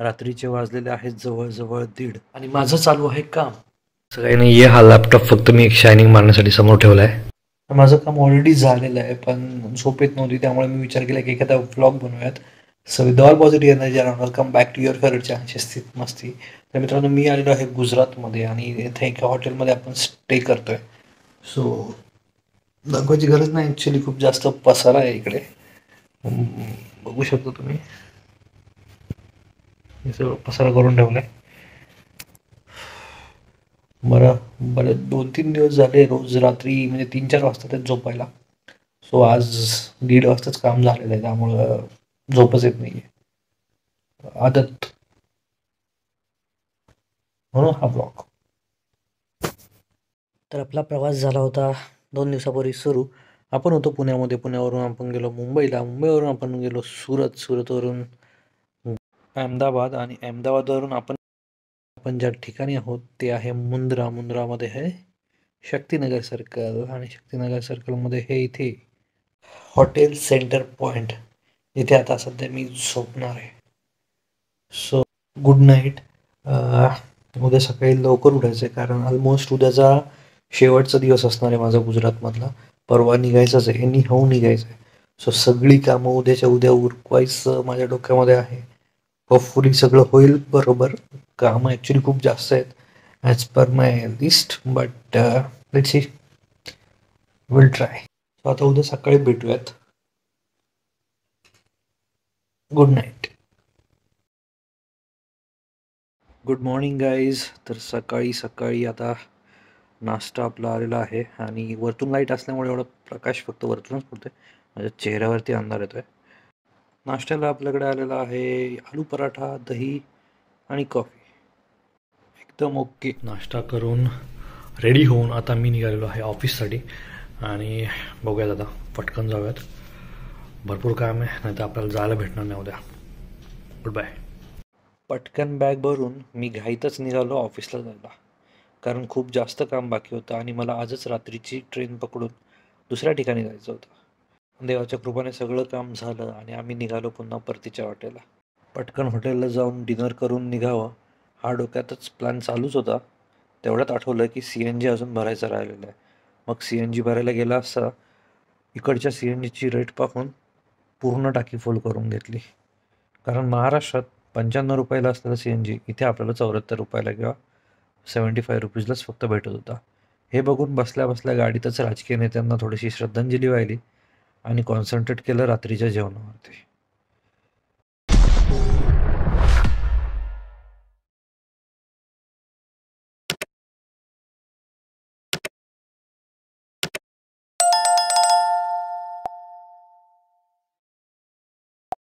रात्रीचे वाजलेले आहेत जवळजवळ 1:30 आणि माझं चालू आहे काम. असं काही नाही आहे, हा लॅपटॉप फक्त मी एक शायनिंग मारण्यासाठी समोर ठेवला आहे. माझं काम ऑलरेडी झालेलं आहे, पण झोप येत नव्हती, त्यामुळे मी विचार केला की एखादा व्लॉग बनवूयात. So with all positive energy around welcome back to your favourite channel स्थित मस्ती. तर मित्रांनो, मी आलेलो आहे गुजरातमध्ये आणि इथे एका हॉटेलमध्ये आपण स्टे करतोय. सो दाखवायची गरज नाही, ॲक्च्युली खूप जास्त पसारा आहे इकडे. बघू शकतो तुम्ही, हे सगळं पसारा करून ठेवलाय. बरं 2-3 दिवस झाले रोज रात्री म्हणजे 3-4 वाजता ते झोपायला. सो आज 1:30 वाजताच काम झालेलं आहे, त्यामुळं झोपच येत नाहीये. आदत म्हणून हा ब्लॉग. तर आपला प्रवास झाला होता 2 दिवसापूर्वी सुरू. आपण होतो पुण्यामध्ये, पुण्यावरून आपण गेलो मुंबईला, मुंबईवरून आपण गेलो सुरत, सुरतवरून अहमदाबाद आणि अहमदाबादवरून आपण ज्या ठिकाणी आहोत ते आहे मुंद्रा. मुंद्रामध्ये आहे शक्तिनगर सर्कल आणि शक्तिनगर सर्कलमध्ये हे इथे हॉटेल सेंटर पॉईंट, इथे आता सध्या मी झोपणार आहे. So good night. उद्या सकाळी लवकर उठायचं आहे, कारण ऑलमोस्ट उद्याचा शेवटचा दिवस असणार आहे माझा गुजरातमधला. परवा निघायचंच आहे, एनी हाऊ निघायचं आहे. सो सगळी कामं उद्याच्या उद्या उरकवायचं माझ्या डोक्यामध्ये आहे. होपफुली सगळं होईल बरोबर. कामं ॲक्च्युली खूप जास्त आहेत as per my list, but let's see, will try. So आता उद्या सकाळी भेटूयात. Good night. Good morning guys. तर सकाळी सकाळी आता नाश्ता आपला आलेला आहे आणि वरतून लाईट असल्यामुळे एवढा प्रकाश फक्त वरतूनच पडतोय, माझ्या चेहऱ्यावरती अंधार येतोय. नाश्त्याला आपल्याकडे आलेला आहे आलू पराठा, दही आणि कॉफी. एकदम ओके. नाश्ता करून रेडी होऊन आता मी निघालेलो आहे ऑफिससाठी आणि बघूयात आता पटकन जाऊयात. भरपूर काम आहे, नाही तर आपल्याला जायला भेटणार नाही उद्या. Good bye. पटकन बॅग भरून मी घाईतच निघालो ऑफिसला जायला, कारण खूप जास्त काम बाकी होतं आणि मला आजच रात्रीची ट्रेन पकडून दुसऱ्या ठिकाणी जायचं होतं. देवाच्या कृपाने सगळं काम झालं आणि आम्ही निघालो पुन्हा परतीच्या वाटेला. पटकन हॉटेलला जाऊन डिनर करून निघावं हा डोक्यातच प्लॅन चालूच होता. तेवढ्यात आठवलं की CNG अजून भरायचं राहिलेलं आहे. मग CNG भरायला गेला असता इकडच्या CNGची रेट पाहून पूर्ण टाकी फुल करून घेतली, कारण महाराष्ट्रात 95 रुपयाला असलेला CNG इथे आपल्याला 74 रुपयाला किंवा 75 रुपीजलाच फक्त भेटत होता. हे बघून बसल्या बसल्या गाडीतच राजकीय नेत्यांना थोडीशी श्रद्धांजली वाहिली आणि कॉन्सन्ट्रेट केलं रात्रीच्या जेवणावरती.